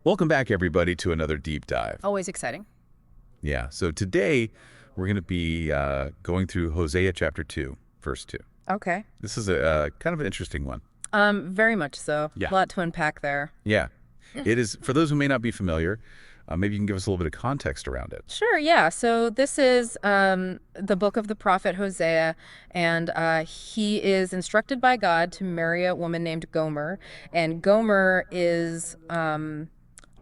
Welcome back, everybody, to another deep dive. Always exciting. Yeah, so today we're going to be going through Hosea chapter 2, verse 2. Okay. This is a kind of an interesting one. Very much so. Yeah. A lot to unpack there. Yeah, it is. For those who may not be familiar, maybe you can give us a little bit of context around it. Sure, yeah. So this is the book of the prophet Hosea, and he is instructed by God to marry a woman named Gomer. And Gomer is,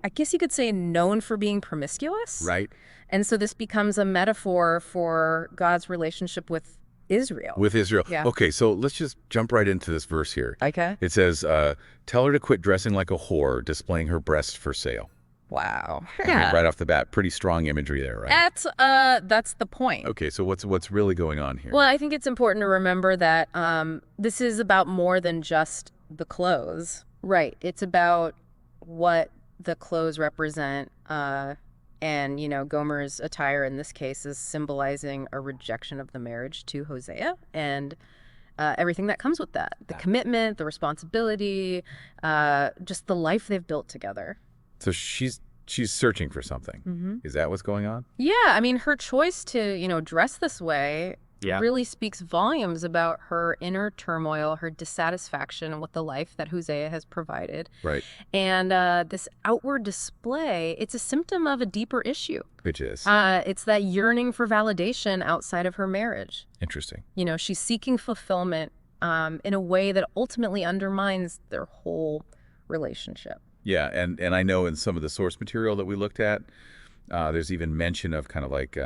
I guess you could say, known for being promiscuous. Right. And so this becomes a metaphor for God's relationship with Israel. With Israel. Yeah. Okay, so let's just jump right into this verse here. Okay. It says, tell her to quit dressing like a whore, displaying her breasts for sale. Wow. I mean, right off the bat, pretty strong imagery there, right? That's the point. Okay, so what's really going on here? Well, I think it's important to remember that this is about more than just the clothes. Right. It's about what the clothes represent. And, Gomer's attire in this case is symbolizing a rejection of the marriage to Hosea and everything that comes with that. The commitment, the responsibility, just the life they've built together. So she's searching for something. Mm-hmm. Is that what's going on? Yeah, I mean, her choice to, dress this way really speaks volumes about her inner turmoil, her dissatisfaction with the life that Hosea has provided. Right. And this outward display, it's a symptom of a deeper issue. Which is? It's that yearning for validation outside of her marriage. Interesting. She's seeking fulfillment in a way that ultimately undermines their whole relationship. Yeah, and I know in some of the source material that we looked at, there's even mention of kind of like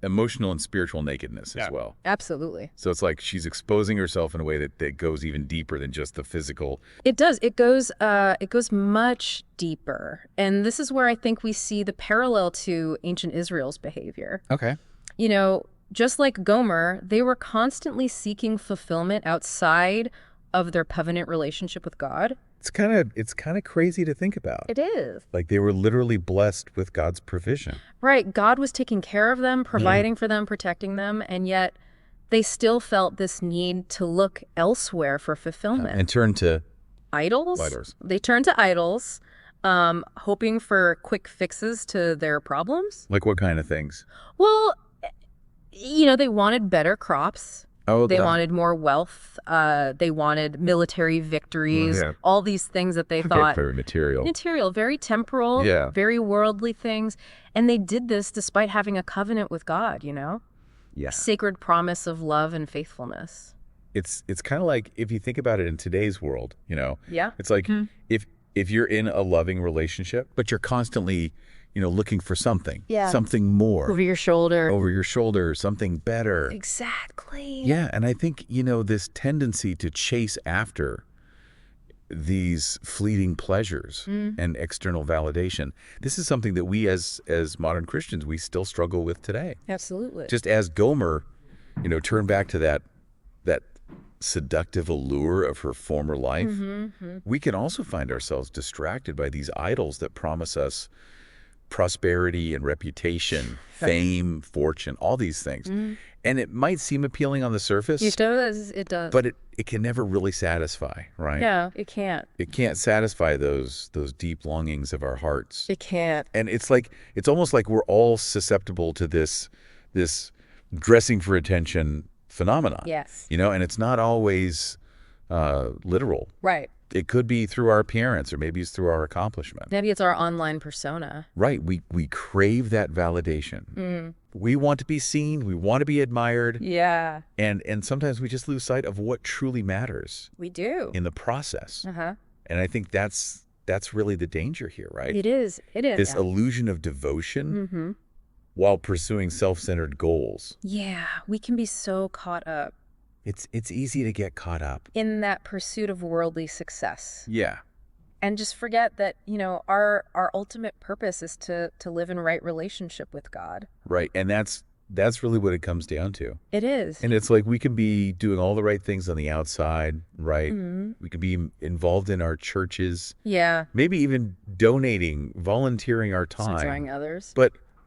emotional and spiritual nakedness as well. Absolutely. So it's like she's exposing herself in a way that goes even deeper than just the physical. It does. It goes much deeper. And this is where I think we see the parallel to ancient Israel's behavior. Okay. Just like Gomer, they were constantly seeking fulfillment outside of their covenant relationship with God. It's kind of crazy to think about. It is. Like they were literally blessed with God's provision. Right. God was taking care of them, providing for them, protecting them, and yet they still felt this need to look elsewhere for fulfillment. And turn to idols. Idols. They turned to idols, hoping for quick fixes to their problems. Like what kind of things? Well, they wanted better crops. Oh, they wanted more wealth. They wanted military victories. Yeah. All these things that they thought. Very material. Material, very temporal, very worldly things. And they did this despite having a covenant with God, Yeah. Sacred promise of love and faithfulness. It's kind of like if you think about it in today's world, Yeah. It's like if you're in a loving relationship, but you're constantly looking for something, something more. Over your shoulder, something better. Exactly. Yeah, and I think, this tendency to chase after these fleeting pleasures and external validation, this is something that we as modern Christians, we still struggle with today. Absolutely. Just as Gomer, turned back to that seductive allure of her former life, we can also find ourselves distracted by these idols that promise us prosperity and reputation, fame, fortune, all these things. And it might seem appealing on the surface. It does. But it can never really satisfy, right? Yeah, it can't. It can't satisfy those deep longings of our hearts. It can't. And it's almost like we're all susceptible to this dressing for attention phenomenon. Yes. And it's not always literal. Right. It could be through our appearance, or maybe it's through our accomplishment. Maybe it's our online persona. Right. We crave that validation. We want to be seen. We want to be admired. Yeah. And sometimes we just lose sight of what truly matters. We do. In the process. Uh-huh. And I think that's really the danger here, right? It is. This illusion of devotion while pursuing self-centered goals. Yeah. We can be so caught up. It's easy to get caught up in that pursuit of worldly success. Yeah. And just forget that, our ultimate purpose is to live in right relationship with God. Right. And that's really what it comes down to. It is. And it's like we can be doing all the right things on the outside, right? We can be involved in our churches. Yeah. Maybe even donating, volunteering our time. Sponsoring others.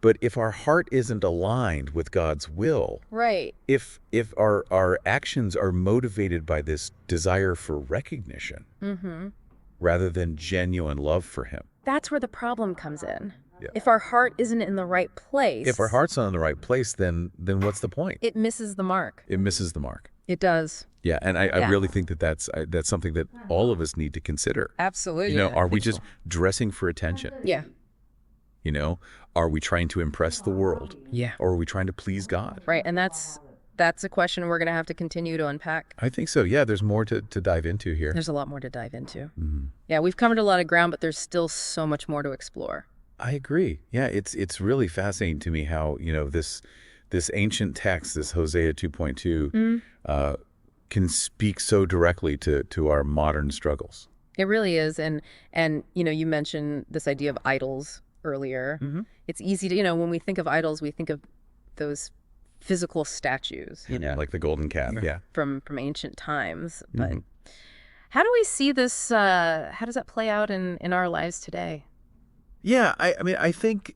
But if our heart isn't aligned with God's will, right? If our actions are motivated by this desire for recognition, rather than genuine love for Him, That's where the problem comes in. Yeah. If our heart isn't in the right place, If our heart's not in the right place, then what's the point? it misses the mark. It misses the mark. It does. Yeah, and I Yeah. really think that that's something that all of us need to consider. Absolutely. You know, are we just dressing for attention? Yeah. You know, are we trying to impress the world? Yeah. Or are we trying to please God? Right. And that's a question we're going to have to continue to unpack. I think so. Yeah, there's more to dive into here. There's a lot more to dive into. Mhm. Yeah, we've covered a lot of ground, but there's still so much more to explore. I agree. Yeah, it's really fascinating to me how, you know, this ancient text, this Hosea 2.2, can speak so directly to our modern struggles. It really is. And you know, you mentioned this idea of idols earlier. It's easy to, you know, when we think of idols, we think of those physical statues, you know, Like the golden calf. Yeah. from ancient times. But how do we see this? How does that play out in our lives today? Yeah, I mean, I think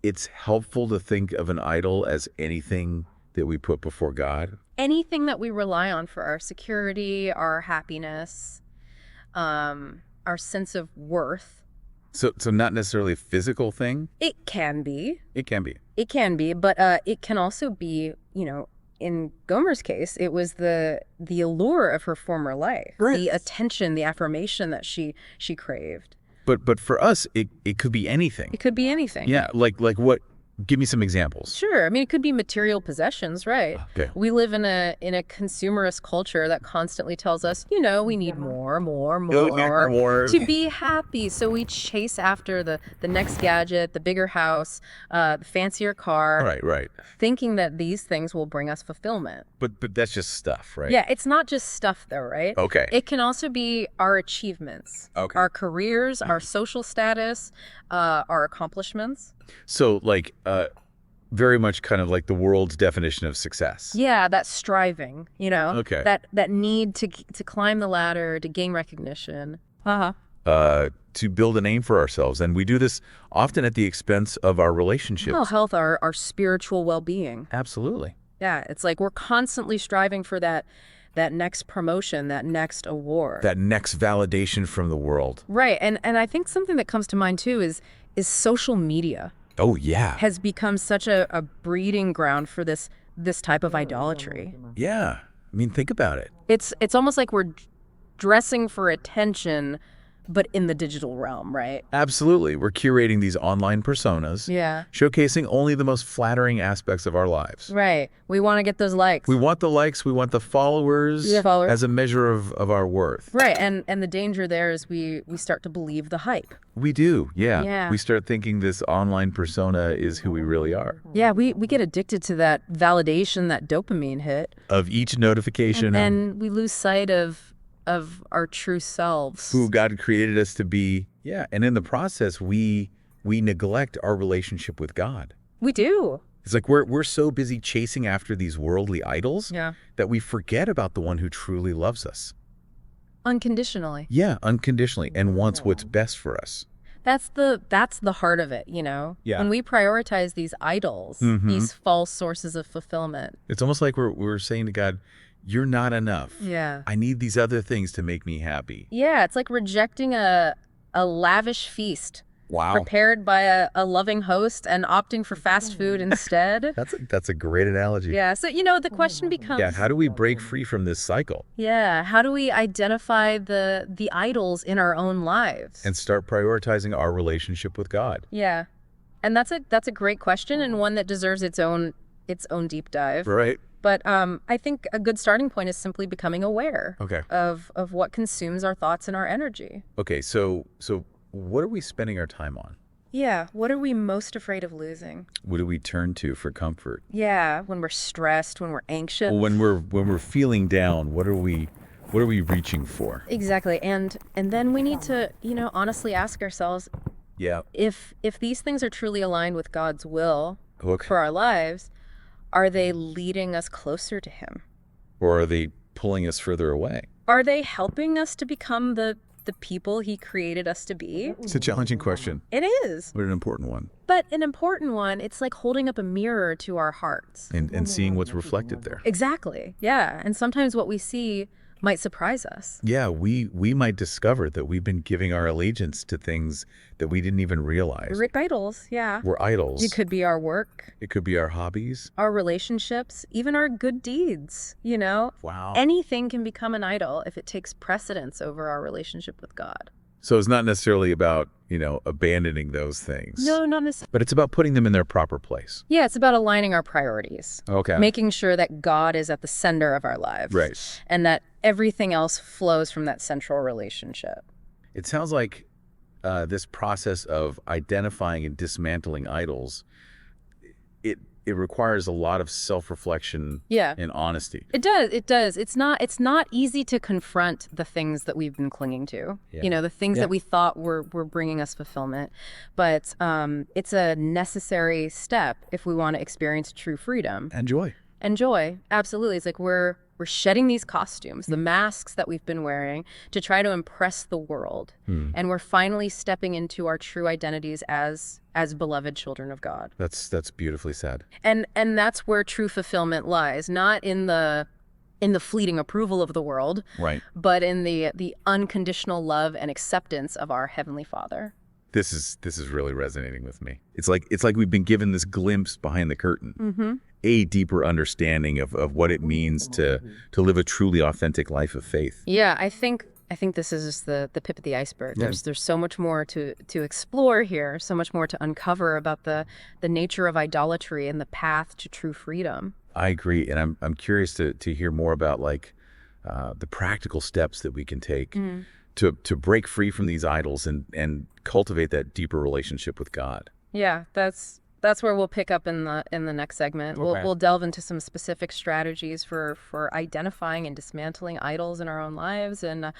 it's helpful to think of an idol as anything that we put before God. Anything that we rely on for our security, our happiness, our sense of worth. So not necessarily a physical thing. It can be. It can be. It can be, but it can also be, you know, in Gomer's case, it was the allure of her former life, Right. the attention, the affirmation that she craved. But for us, it could be anything. It could be anything. Yeah, like what? Give me some examples. Sure. I mean, it could be material possessions, right? Okay. We live in a consumerist culture that constantly tells us, you know, we need more to be happy. So we chase after the next gadget, the bigger house, the fancier car, Right. thinking that these things will bring us fulfillment. But that's just stuff, right? Yeah, it's not just stuff though, right? Okay. It can also be our achievements, Okay. our careers, our social status, our accomplishments. So like very much kind of like the world's definition of success. Yeah, that striving, you know, Okay. that need to climb the ladder, to gain recognition. To build a name for ourselves. And we do this often at the expense of our relationships. Mental health, our spiritual well-being. Absolutely. Yeah, it's like we're constantly striving for that next promotion, that next award. That next validation from the world. Right, and I think something that comes to mind too is social media Oh, yeah. has become such a breeding ground for this type of idolatry. Yeah. I mean, think about it. It's almost like we're dressing for attention, but in the digital realm, right? Absolutely. We're curating these online personas, Yeah. showcasing only the most flattering aspects of our lives. Right. We want to get those likes. We want the likes, we want the followers, Yeah, followers. as a measure of our worth. Right, and the danger there is we start to believe the hype. We do, yeah. Yeah. We start thinking this online persona is who we really are. Yeah, we get addicted to that validation, that dopamine hit, Of each notification, and we lose sight of our true selves. who God created us to be. Yeah, and in the process, we neglect our relationship with God. We do. It's like we're so busy chasing after these worldly idols Yeah. that we forget about the one who truly loves us. Unconditionally. Yeah, unconditionally, and wants what's best for us. That's the heart of it, you know? Yeah. When we prioritize these idols, these false sources of fulfillment. It's almost like we're saying to God, you're not enough. Yeah. I need these other things to make me happy. Yeah, it's like rejecting a lavish feast Wow. prepared by a loving host and opting for fast food instead. That's a great analogy. Yeah, so, you know, the question becomes... Yeah, how do we break free from this cycle Yeah, how do we identify the idols in our own lives? and start prioritizing our relationship with God? Yeah, and that's a great question and one that deserves its own deep dive. Right. But I think a good starting point is simply becoming aware Okay. of what consumes our thoughts and our energy. Okay, so what are we spending our time on? Yeah, what are we most afraid of losing? What do we turn to for comfort? Yeah, when we're stressed, when we're anxious. Well, when we're feeling down, what are we reaching for? Exactly, and then we need to, you know, honestly ask ourselves Yeah. if these things are truly aligned with God's will Okay. for our lives, are they leading us closer to Him? Or are they pulling us further away? Are they helping us to become the people He created us to be? It's a challenging question, It is. but an important one. But an important one, it's like holding up a mirror to our hearts. And seeing what's reflected there. Exactly. Yeah. And sometimes what we see might surprise us. Yeah, we might discover that we've been giving our allegiance to things that we didn't even realize. We're idols, yeah. We're idols. It could be our work, It could be our hobbies. our relationships, even our good deeds, you know? Wow. Anything can become an idol if it takes precedence over our relationship with God. So it's not necessarily about, abandoning those things. No, not necessarily. But it's about putting them in their proper place. Yeah, it's about aligning our priorities. Okay. Making sure that God is at the center of our lives. Right. And that everything else flows from that central relationship. It sounds like this process of identifying and dismantling idols, it requires a lot of self-reflection and honesty. It does. It's not easy to confront the things that we've been clinging to. Yeah. The things that we thought were bringing us fulfillment. But it's a necessary step if we want to experience true freedom. And joy. And joy, absolutely. It's like we're shedding these costumes, the masks that we've been wearing to try to impress the world. And we're finally stepping into our true identities as beloved children of God. That's beautifully said. And that's where true fulfillment lies, not in the fleeting approval of the world, Right. but in the unconditional love and acceptance of our Heavenly Father. This is really resonating with me. It's like we've been given this glimpse behind the curtain, a deeper understanding of what it means to live a truly authentic life of faith. Yeah, I think this is just the tip of the iceberg. Yeah. There's so much more to explore here, so much more to uncover about the nature of idolatry and the path to true freedom. I agree, and I'm curious to hear more about the practical steps that we can take to break free from these idols and cultivate that deeper relationship with God. Yeah, that's where we'll pick up in the next segment. Okay. We'll delve into some specific strategies for identifying and dismantling idols in our own lives, and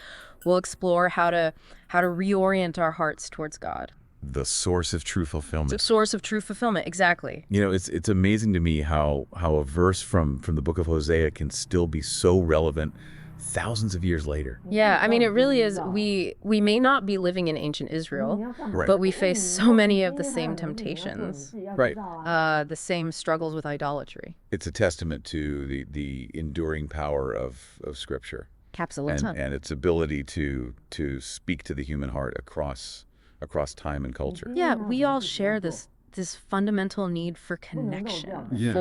we'll explore how to reorient our hearts towards God. The source of true fulfillment. The source of true fulfillment, exactly. It's amazing to me how a verse from the book of Hosea can still be so relevant thousands of years later. Yeah, I mean, it really is. We may not be living in ancient Israel, Right. but we face so many of the same temptations, Right. the same struggles with idolatry. It's a testament to the enduring power of Scripture Absolutely. and its ability to speak to the human heart across time and culture. Yeah, we all share this fundamental need for connection, Yeah.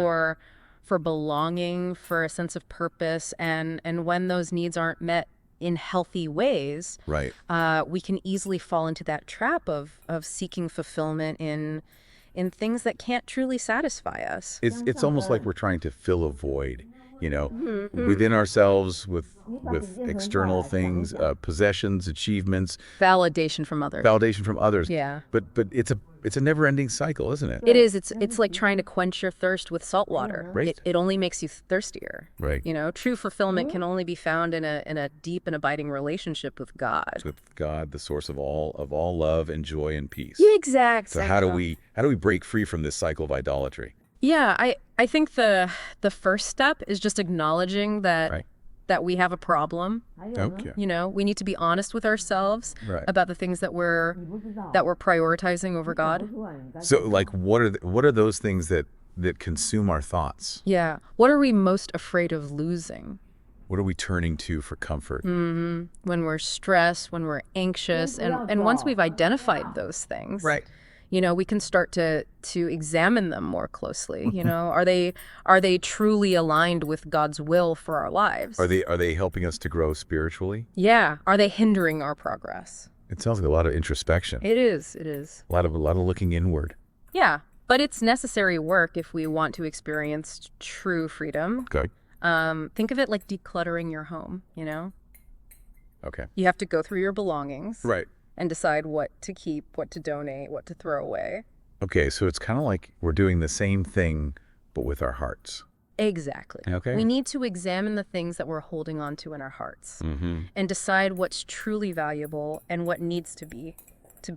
for belonging, for a sense of purpose, and when those needs aren't met in healthy ways, Right. we can easily fall into that trap of seeking fulfillment in things that can't truly satisfy us. It's almost like we're trying to fill a void, within ourselves with external things, possessions, achievements, Validation from others. validation from others. Yeah. But it's a never-ending cycle, isn't it? It is. It's like trying to quench your thirst with salt water. Right. It only makes you thirstier. Right. True fulfillment can only be found in a deep and abiding relationship with God. With God, the source of all love and joy and peace. Yeah, exactly. So how do we break free from this cycle of idolatry? Yeah, I think the first step is just acknowledging that Right. that we have a problem. Okay. We need to be honest with ourselves Right. about the things that we're prioritizing over God. So what are those things that consume our thoughts? Yeah. What are we most afraid of losing? What are we turning to for comfort? When we're stressed, when we're anxious, and once we've identified those things, Right. we can start to examine them more closely. Are they truly aligned with God's will for our lives? Are they helping us to grow spiritually? Yeah. Are they hindering our progress? It sounds like a lot of introspection. It is. A lot of looking inward. Yeah. But it's necessary work if we want to experience true freedom. Okay. Think of it like decluttering your home, Okay. You have to go through your belongings. Right. And decide what to keep, what to donate, what to throw away. Okay, so it's kind of like we're doing the same thing, but with our hearts. Exactly. Okay. We need to examine the things that we're holding on to in our hearts and decide what's truly valuable and what needs to be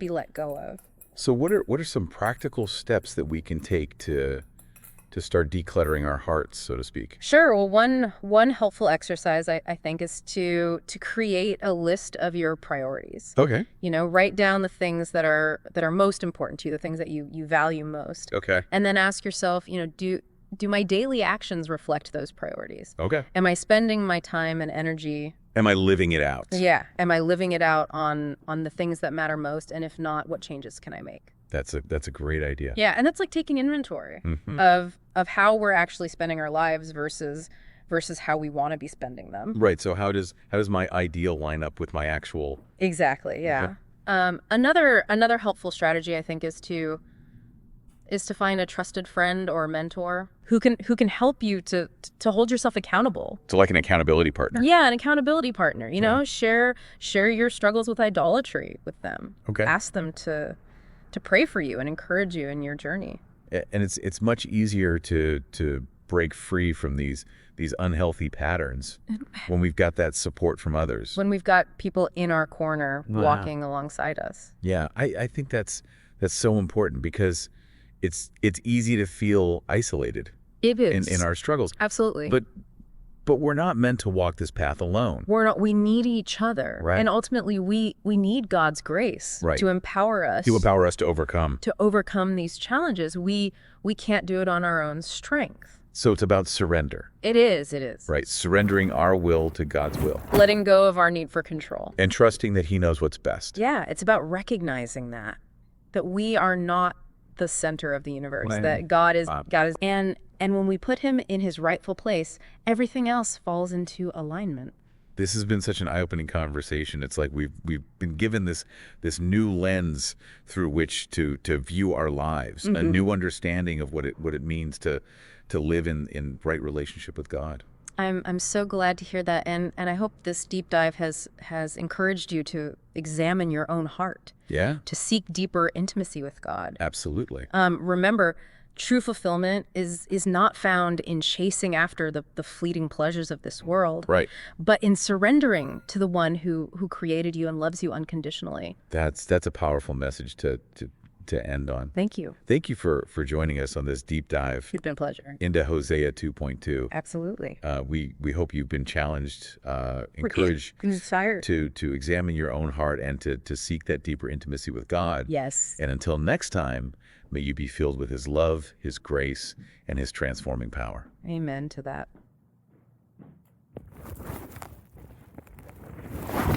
let go of. So what are some practical steps that we can take to start decluttering our hearts, so to speak? Sure. Well, one helpful exercise I think is to create a list of your priorities. Okay. Write down the things that are most important to you, the things that you value most. Okay. And then ask yourself, do my daily actions reflect those priorities? Okay. Am I spending my time and energy Am I living it out? Yeah. Am I living it out on the things that matter most? And if not, what changes can I make? That's a great idea. Yeah, and that's like taking inventory of how we're actually spending our lives versus how we want to be spending them. Right. So how does my ideal line up with my actual? Exactly. Yeah. Another helpful strategy, I think, is to find a trusted friend or mentor who can help you to hold yourself accountable. So like an accountability partner. Yeah, an accountability partner. You know, share your struggles with idolatry with them. Okay. Ask them to pray for you and encourage you in your journey. And it's much easier to break free from these unhealthy patterns when we've got that support from others. When we've got people in our corner walking alongside us. Yeah, I think that's so important because it's easy to feel isolated It is. in our struggles. Absolutely. But we're not meant to walk this path alone. We need each other. Right. And ultimately we need God's grace Right. to empower us. To overcome these challenges. We can't do it on our own strength. So it's about surrender. It is. Right, surrendering our will to God's will. Letting go of our need for control. And trusting that he knows what's best. Yeah, it's about recognizing that we are not the center of the universe, Right. that God is, and when we put him in his rightful place, everything else falls into alignment. This has been such an eye-opening conversation. It's like we've been given this new lens through which to view our lives, a new understanding of what it means to live in right relationship with God. I'm so glad to hear that, and I hope this deep dive has encouraged you to examine your own heart. Yeah, To seek deeper intimacy with God. absolutely. Remember, true fulfillment is not found in chasing after the fleeting pleasures of this world, Right. but in surrendering to the one who created you and loves you unconditionally. That's a powerful message to end on. Thank you. Thank you for joining us on this deep dive It's been a pleasure. into Hosea 2.2. Absolutely. We hope you've been challenged, encouraged Inspired. to examine your own heart and to seek that deeper intimacy with God. Yes. And until next time, may you be filled with his love, his grace, and his transforming power. Amen to that.